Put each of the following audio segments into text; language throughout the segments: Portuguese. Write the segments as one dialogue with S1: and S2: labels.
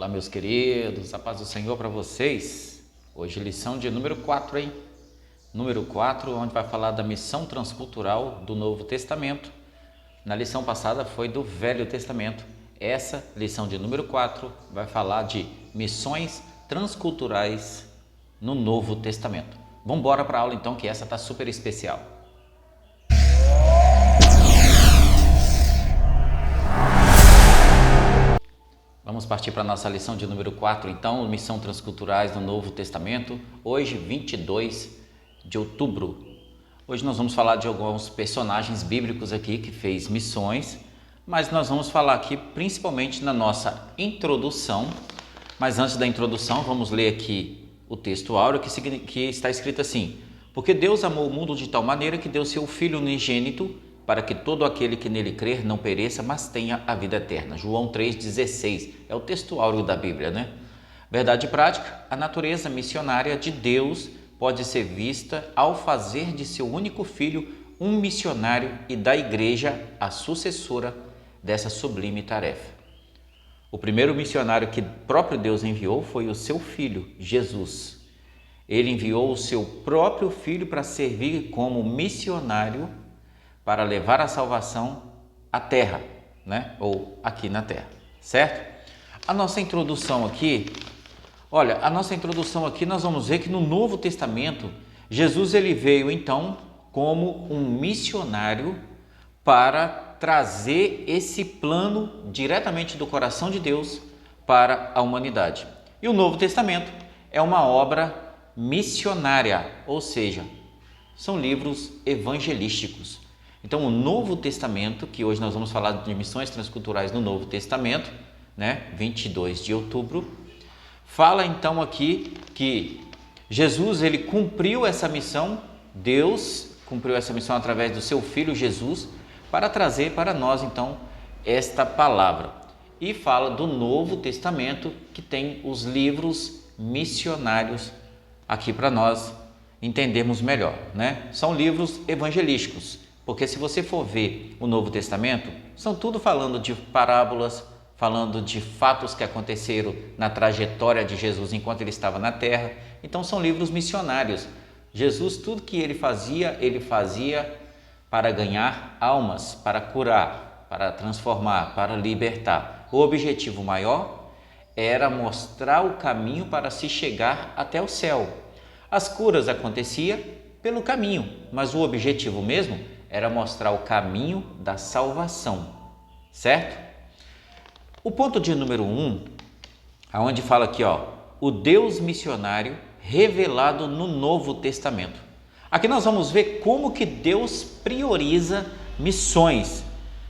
S1: Olá, meus queridos, a paz do Senhor para vocês. Hoje lição de número 4, hein? Número 4, onde vai falar da missão transcultural do Novo Testamento. Na lição passada foi do Velho Testamento. Essa lição de número 4 vai falar de missões transculturais no Novo Testamento. Vamos embora para a aula então, que essa está super especial. Vamos partir para a nossa lição de número 4, então, missão transculturais no Novo Testamento, hoje 22 de outubro. Hoje nós vamos falar de alguns personagens bíblicos aqui que fez missões, mas nós vamos falar aqui principalmente na nossa introdução. Mas antes da introdução, vamos ler aqui o texto áureo que está escrito assim: porque Deus amou o mundo de tal maneira que deu seu Filho unigênito, para que todo aquele que nele crer não pereça, mas tenha a vida eterna. João 3,16, é o texto áureo da Bíblia, né? Verdade prática: a natureza missionária de Deus pode ser vista ao fazer de seu único Filho um missionário e da igreja a sucessora dessa sublime tarefa. O primeiro missionário que próprio Deus enviou foi o seu Filho, Jesus. Ele enviou o seu próprio Filho para servir como missionário para levar a salvação à terra, né? Ou aqui na terra, certo? A nossa introdução aqui, nós vamos ver que no Novo Testamento, Jesus ele veio então como um missionário para trazer esse plano diretamente do coração de Deus para a humanidade. E o Novo Testamento é uma obra missionária, ou seja, são livros evangelísticos. Então, o Novo Testamento, que hoje nós vamos falar de missões transculturais no Novo Testamento, né, 22 de outubro, fala então aqui que Jesus ele cumpriu essa missão, Deus cumpriu essa missão através do seu Filho Jesus, para trazer para nós então esta palavra. E fala do Novo Testamento, que tem os livros missionários aqui para nós entendermos melhor, né? São livros evangelísticos. Porque se você for ver o Novo Testamento, são tudo falando de parábolas, falando de fatos que aconteceram na trajetória de Jesus enquanto ele estava na terra. Então são livros missionários. Jesus, tudo que ele fazia para ganhar almas, para curar, para transformar, para libertar. O objetivo maior era mostrar o caminho para se chegar até o céu. As curas aconteciam pelo caminho, mas o objetivo mesmo era mostrar o caminho da salvação, certo? O ponto de número 1, aonde fala aqui, o Deus missionário revelado no Novo Testamento. Aqui nós vamos ver como que Deus prioriza missões,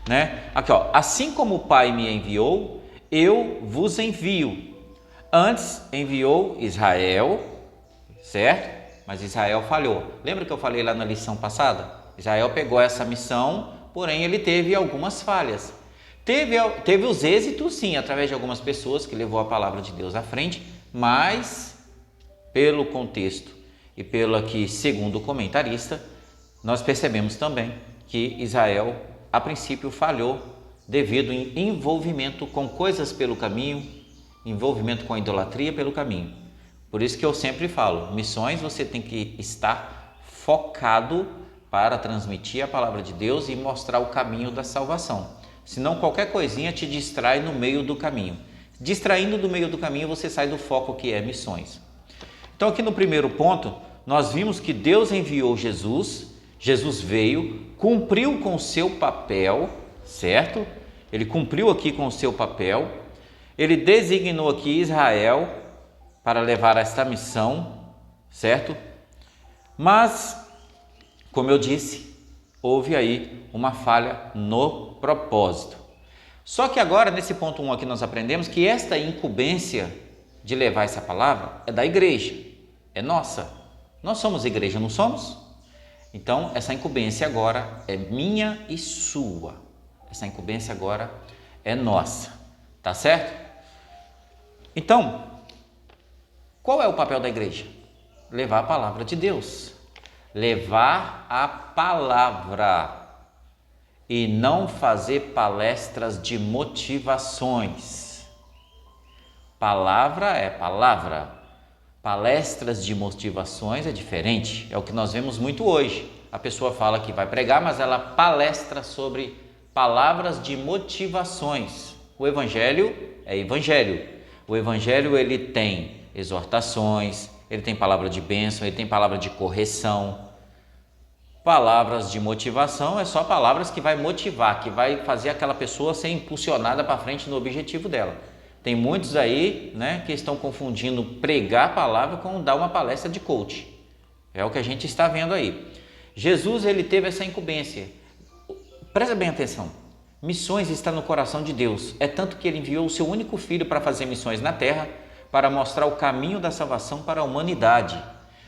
S1: né? Aqui, assim como o Pai me enviou, eu vos envio. Antes enviou Israel, certo? Mas Israel falhou. Lembra que eu falei lá na lição passada? Israel pegou essa missão, porém ele teve algumas falhas. Teve os êxitos, sim, através de algumas pessoas que levou a palavra de Deus à frente, mas pelo contexto e pelo aqui, segundo o comentarista, nós percebemos também que Israel, a princípio, falhou devido ao envolvimento com coisas pelo caminho, envolvimento com a idolatria pelo caminho. Por isso que eu sempre falo, missões você tem que estar focado para transmitir a palavra de Deus e mostrar o caminho da salvação. Senão qualquer coisinha te distrai no meio do caminho. Distraindo do meio do caminho, você sai do foco que é missões. Então aqui no primeiro ponto, nós vimos que Deus enviou Jesus, Jesus veio, cumpriu com o seu papel, certo? Ele cumpriu aqui com o seu papel, ele designou aqui Israel para levar esta missão, certo? Mas, como eu disse, houve aí uma falha no propósito. Só que agora, nesse ponto 1 aqui, nós aprendemos que esta incumbência de levar essa palavra é da igreja, é nossa. Nós somos igreja, não somos? Então, essa incumbência agora é minha e sua. Essa incumbência agora é nossa, tá certo? Então, qual é o papel da igreja? Levar a palavra de Deus. Levar a palavra e não fazer palestras de motivações. Palavra é palavra. Palestras de motivações é diferente. É o que nós vemos muito hoje. A pessoa fala que vai pregar, mas ela palestra sobre palavras de motivações. O evangelho é evangelho. O evangelho ele tem exortações, ele tem palavra de bênção, ele tem palavra de correção. Palavras de motivação é só palavras que vai motivar, que vai fazer aquela pessoa ser impulsionada para frente no objetivo dela. Tem muitos aí, né, que estão confundindo pregar a palavra com dar uma palestra de coach. É o que a gente está vendo aí. Jesus ele teve essa incumbência. Presta bem atenção. Missões está no coração de Deus. É tanto que ele enviou o seu único filho para fazer missões na terra, para mostrar o caminho da salvação para a humanidade.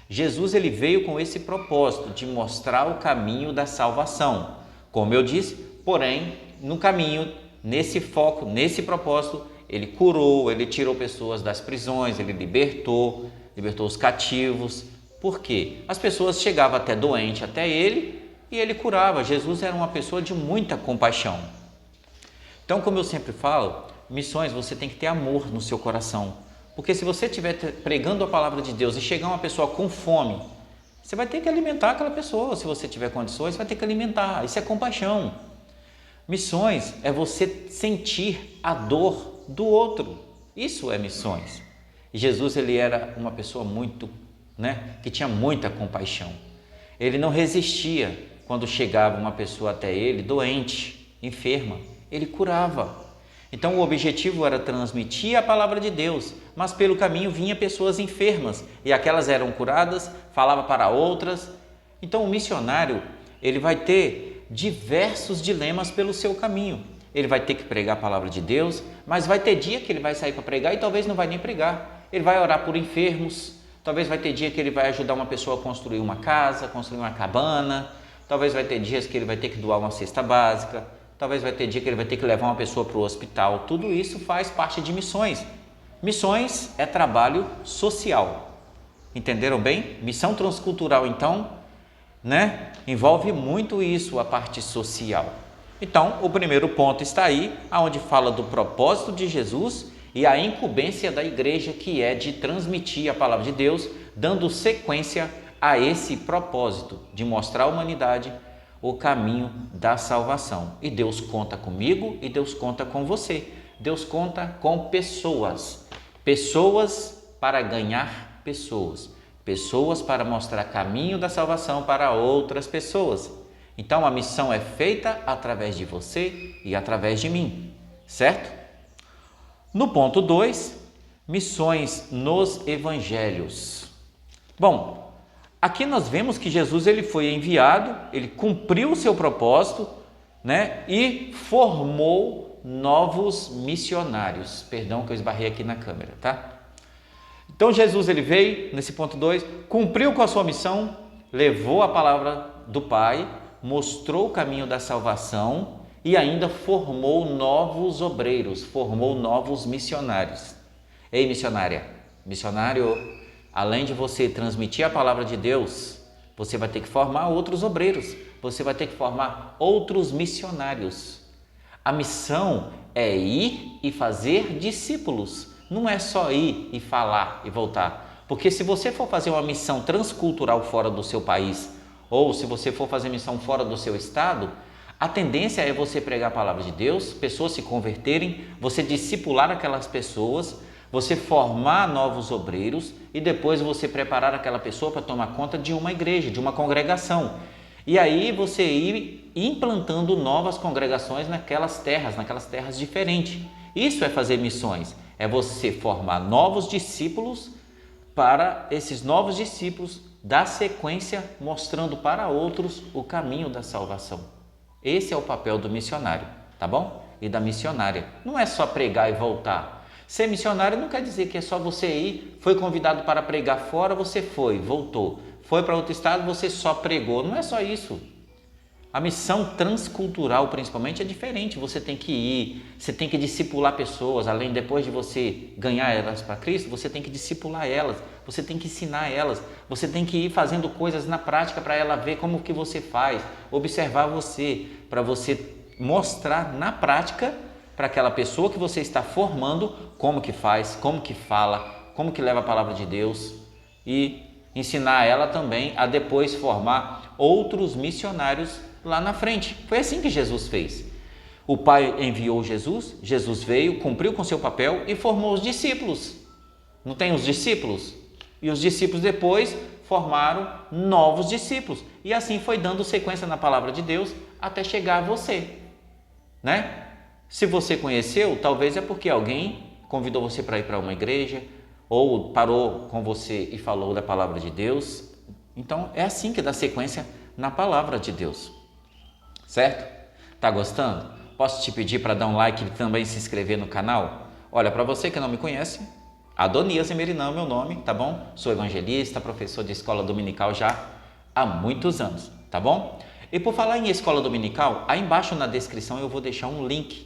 S1: Jesus ele veio com esse propósito de mostrar o caminho da salvação. Como eu disse, porém, no caminho, nesse foco, nesse propósito, ele curou, ele tirou pessoas das prisões, ele libertou os cativos. Por quê? As pessoas chegavam até doente até ele e ele curava. Jesus era uma pessoa de muita compaixão. Então, como eu sempre falo, missões você tem que ter amor no seu coração. Porque se você estiver pregando a palavra de Deus e chegar uma pessoa com fome, você vai ter que alimentar aquela pessoa. Se você tiver condições, você vai ter que alimentar. Isso é compaixão. Missões é você sentir a dor do outro. Isso é missões. E Jesus ele era uma pessoa muito, que tinha muita compaixão. Ele não resistia quando chegava uma pessoa até ele doente, enferma. Ele curava. Então o objetivo era transmitir a palavra de Deus, mas pelo caminho vinha pessoas enfermas e aquelas eram curadas, falava para outras. Então o missionário ele vai ter diversos dilemas pelo seu caminho. Ele vai ter que pregar a palavra de Deus, mas vai ter dia que ele vai sair para pregar e talvez não vai nem pregar. Ele vai orar por enfermos, talvez vai ter dia que ele vai ajudar uma pessoa a construir uma casa, construir uma cabana, talvez vai ter dias que ele vai ter que doar uma cesta básica, talvez vai ter dia que ele vai ter que levar uma pessoa para o hospital. Tudo isso faz parte de missões. Missões é trabalho social. Entenderam bem? Missão transcultural, então, envolve muito isso, a parte social. Então, o primeiro ponto está aí, onde fala do propósito de Jesus e a incumbência da igreja, que é de transmitir a palavra de Deus, dando sequência a esse propósito de mostrar à humanidade o caminho da salvação. E Deus conta comigo e Deus conta com você. Deus conta com pessoas. Pessoas para ganhar pessoas. Pessoas para mostrar caminho da salvação para outras pessoas. Então a missão é feita através de você e através de mim, certo? No ponto 2, missões nos evangelhos. Bom, aqui nós vemos que Jesus ele foi enviado, ele cumpriu o seu propósito, e formou novos missionários. Perdão que eu esbarrei aqui na câmera, tá? Então Jesus ele veio, nesse ponto 2, cumpriu com a sua missão, levou a palavra do Pai, mostrou o caminho da salvação e ainda formou novos obreiros, formou novos missionários. Ei, missionária, missionário, além de você transmitir a palavra de Deus, você vai ter que formar outros obreiros, você vai ter que formar outros missionários. A missão é ir e fazer discípulos, não é só ir e falar e voltar. Porque se você for fazer uma missão transcultural fora do seu país, ou se você for fazer missão fora do seu estado, a tendência é você pregar a palavra de Deus, pessoas se converterem, você discipular aquelas pessoas, você formar novos obreiros e depois você preparar aquela pessoa para tomar conta de uma igreja, de uma congregação. E aí você ir implantando novas congregações naquelas terras diferentes. Isso é fazer missões, é você formar novos discípulos para esses novos discípulos dar sequência mostrando para outros o caminho da salvação. Esse é o papel do missionário, tá bom? E da missionária. Não é só pregar e voltar. Ser missionário não quer dizer que é só você ir, foi convidado para pregar fora, você foi, voltou. Foi para outro estado, você só pregou. Não é só isso. A missão transcultural, principalmente, é diferente. Você tem que ir, você tem que discipular pessoas. Além, depois de você ganhar elas para Cristo, você tem que discipular elas, você tem que ensinar elas, você tem que ir fazendo coisas na prática para ela ver como que você faz, observar você, para você mostrar na prática para aquela pessoa que você está formando, como que faz, como que fala, como que leva a palavra de Deus, e ensinar ela também a depois formar outros missionários lá na frente. Foi assim que Jesus fez. O Pai enviou Jesus, Jesus veio, cumpriu com seu papel e formou os discípulos. Não tem os discípulos? E os discípulos depois formaram novos discípulos. E assim foi dando sequência na palavra de Deus até chegar a você, né? Se você conheceu, talvez é porque alguém convidou você para ir para uma igreja ou parou com você e falou da palavra de Deus. Então é assim que dá sequência na palavra de Deus, certo? Tá gostando? Posso te pedir para dar um like e também se inscrever no canal? Olha, para você que não me conhece, Adonias Emerinão é meu nome, tá bom? Sou evangelista, professor de escola dominical já há muitos anos, tá bom? E por falar em escola dominical, aí embaixo na descrição eu vou deixar um link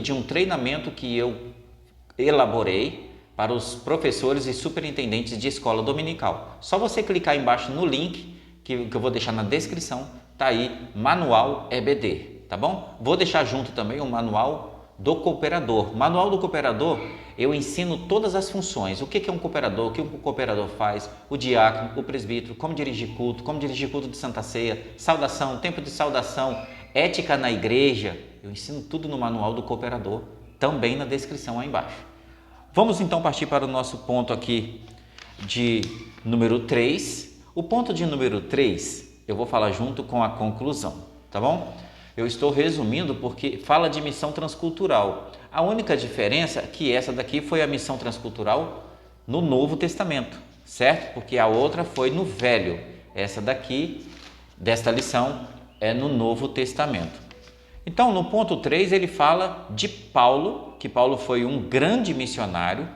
S1: de um treinamento que eu elaborei para os professores e superintendentes de escola dominical. Só você clicar embaixo no link que eu vou deixar na descrição, tá aí, Manual EBD, tá bom? Vou deixar junto também o Manual do Cooperador. Manual do Cooperador, eu ensino todas as funções. O que é um cooperador, o que o cooperador faz, o diácono, o presbítero, como dirigir culto de Santa Ceia, saudação, tempo de saudação, ética na igreja. Eu ensino tudo no Manual do Cooperador, também na descrição aí embaixo. Vamos então partir para o nosso ponto aqui de número 3. O ponto de número 3 eu vou falar junto com a conclusão, tá bom? Eu estou resumindo porque fala de missão transcultural. A única diferença é que essa daqui foi a missão transcultural no Novo Testamento, certo? Porque a outra foi no Velho. Essa daqui, desta lição, é no Novo Testamento. Então, no ponto 3, ele fala de Paulo, que Paulo foi um grande missionário.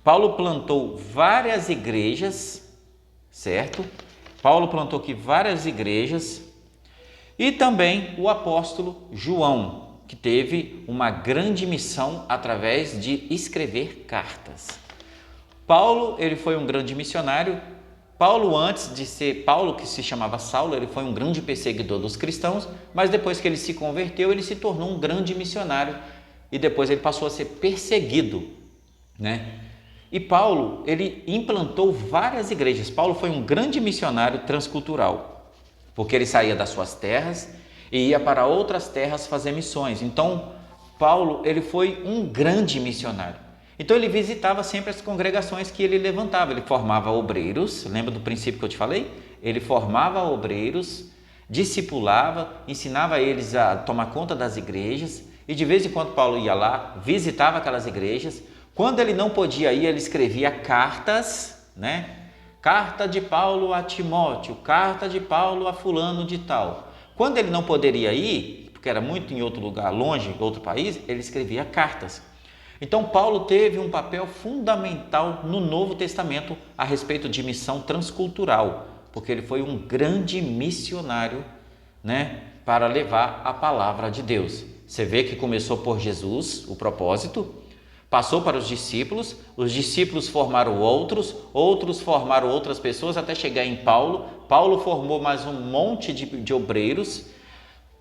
S1: Paulo plantou várias igrejas, certo? Paulo plantou aqui várias igrejas. E também o apóstolo João, que teve uma grande missão através de escrever cartas. Paulo, ele foi um grande missionário. Paulo, antes de ser Paulo, que se chamava Saulo, ele foi um grande perseguidor dos cristãos, mas depois que ele se converteu, ele se tornou um grande missionário e depois ele passou a ser perseguido, né? E Paulo, ele implantou várias igrejas. Paulo foi um grande missionário transcultural, porque ele saía das suas terras e ia para outras terras fazer missões. Então, Paulo, ele foi um grande missionário. Então, ele visitava sempre as congregações que ele levantava. Ele formava obreiros, lembra do princípio que eu te falei? Ele formava obreiros, discipulava, ensinava eles a tomar conta das igrejas e de vez em quando Paulo ia lá, visitava aquelas igrejas. Quando ele não podia ir, ele escrevia cartas, né? Carta de Paulo a Timóteo, carta de Paulo a fulano de tal. Quando ele não poderia ir, porque era muito em outro lugar, longe, em outro país, ele escrevia cartas. Então, Paulo teve um papel fundamental no Novo Testamento a respeito de missão transcultural, porque ele foi um grande missionário, né, para levar a palavra de Deus. Você vê que começou por Jesus, o propósito, passou para os discípulos formaram outros, outros formaram outras pessoas até chegar em Paulo. Paulo formou mais um monte de obreiros.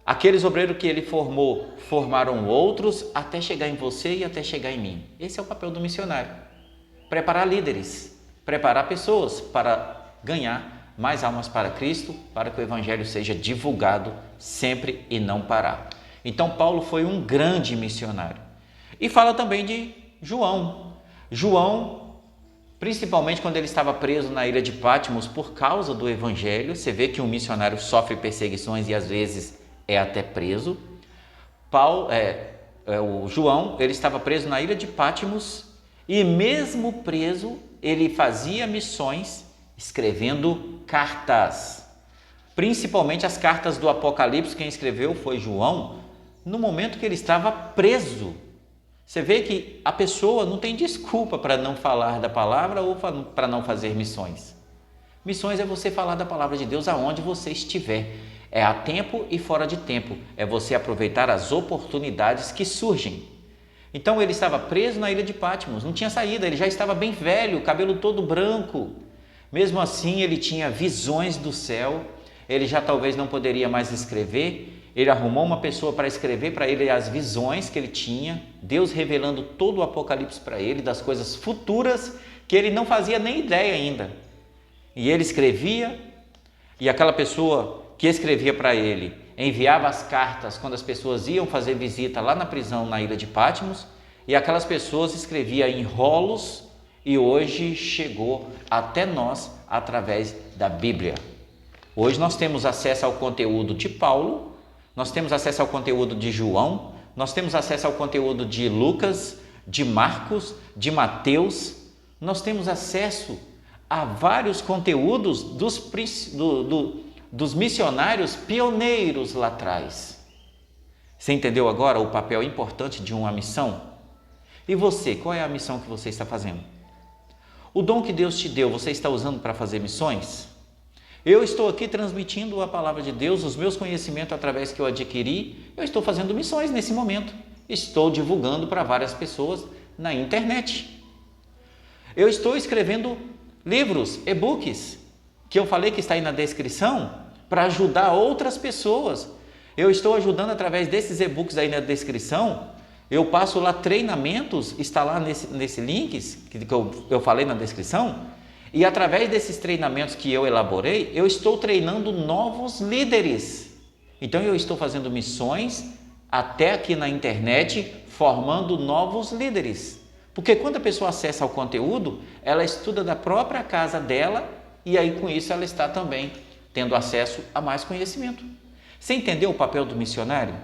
S1: Aqueles obreiros que ele formou, formaram outros até chegar em você e até chegar em mim. Esse é o papel do missionário. Preparar líderes, preparar pessoas para ganhar mais almas para Cristo, para que o evangelho seja divulgado sempre e não parar. Então, Paulo foi um grande missionário. E fala também de João. João, principalmente quando ele estava preso na ilha de Patmos por causa do evangelho, você vê que um missionário sofre perseguições e às vezes é até preso. O João, ele estava preso na ilha de Patmos e mesmo preso, ele fazia missões escrevendo cartas. Principalmente as cartas do Apocalipse, quem escreveu foi João, no momento que ele estava preso. Você vê que a pessoa não tem desculpa para não falar da palavra ou para não fazer missões. Missões é você falar da palavra de Deus aonde você estiver. É a tempo e fora de tempo. É você aproveitar as oportunidades que surgem. Então ele estava preso na ilha de Patmos, não tinha saída, ele já estava bem velho, cabelo todo branco. Mesmo assim, ele tinha visões do céu, ele já talvez não poderia mais escrever. ele arrumou uma pessoa para escrever para ele as visões que ele tinha, Deus revelando todo o Apocalipse para ele, das coisas futuras que ele não fazia nem ideia ainda. E ele escrevia, e aquela pessoa que escrevia para ele enviava as cartas quando as pessoas iam fazer visita lá na prisão na ilha de Patmos, e aquelas pessoas escreviam em rolos, e hoje chegou até nós através da Bíblia. Hoje nós temos acesso ao conteúdo de Paulo, nós temos acesso ao conteúdo de João, nós temos acesso ao conteúdo de Lucas, de Marcos, de Mateus, nós temos acesso a vários conteúdos dos missionários pioneiros lá atrás. Você entendeu agora o papel importante de uma missão? E você, qual é a missão que você está fazendo? O dom que Deus te deu, você está usando para fazer missões? Eu estou aqui transmitindo a palavra de Deus, os meus conhecimentos através que eu adquiri, eu estou fazendo missões nesse momento. Estou divulgando para várias pessoas na internet. Eu estou escrevendo livros, e-books, que eu falei que está aí na descrição, para ajudar outras pessoas. Eu estou ajudando através desses e-books aí na descrição. Eu passo lá treinamentos, está lá nesse link que eu falei na descrição. E através desses treinamentos que eu elaborei, eu estou treinando novos líderes. Então eu estou fazendo missões até aqui na internet, formando novos líderes. Porque quando a pessoa acessa o conteúdo, ela estuda da própria casa dela e aí com isso ela está também tendo acesso a mais conhecimento. Você entendeu o papel do missionário?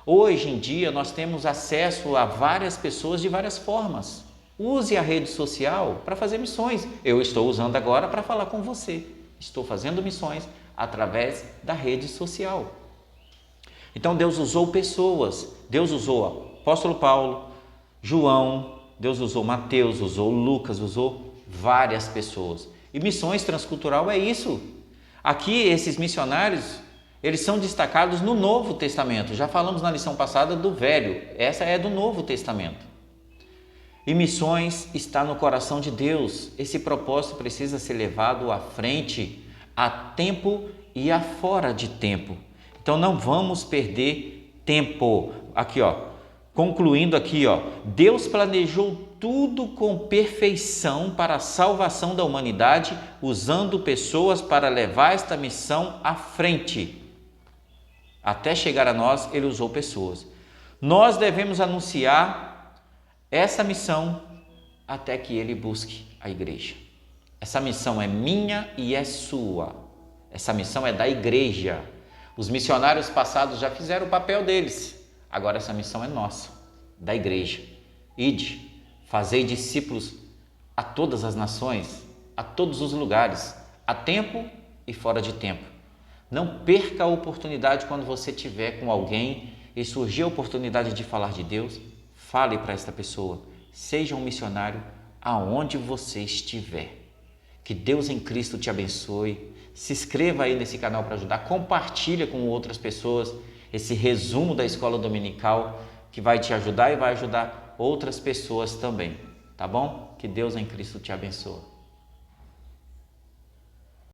S1: Hoje em dia nós temos acesso a várias pessoas de várias formas. Use a rede social para fazer missões. Eu estou usando agora para falar com você. Estou fazendo missões através da rede social. Então Deus usou pessoas. Deus usou o apóstolo Paulo, João, Deus usou Mateus, usou Lucas, usou várias pessoas. E missões transcultural é isso. Aqui esses missionários, eles são destacados no Novo Testamento. Já falamos na lição passada do Velho. Essa é do Novo Testamento. E missões está no coração de Deus. Esse propósito precisa ser levado à frente, a tempo e a fora de tempo. Então não vamos perder tempo. Aqui, concluindo aqui, Deus planejou tudo com perfeição para a salvação da humanidade, usando pessoas para levar esta missão à frente. Até chegar a nós, ele usou pessoas. Nós devemos anunciar essa missão até que ele busque a igreja. Essa missão é minha e é sua. Essa missão é da igreja. Os missionários passados já fizeram o papel deles. Agora essa missão é nossa, da igreja. Ide, fazei discípulos a todas as nações, a todos os lugares, a tempo e fora de tempo. Não perca a oportunidade quando você estiver com alguém e surgir a oportunidade de falar de Deus. Fale para esta pessoa, seja um missionário aonde você estiver. Que Deus em Cristo te abençoe. Se inscreva aí nesse canal para ajudar, compartilha com outras pessoas esse resumo da escola dominical que vai te ajudar e vai ajudar outras pessoas também, tá bom? Que Deus em Cristo te abençoe.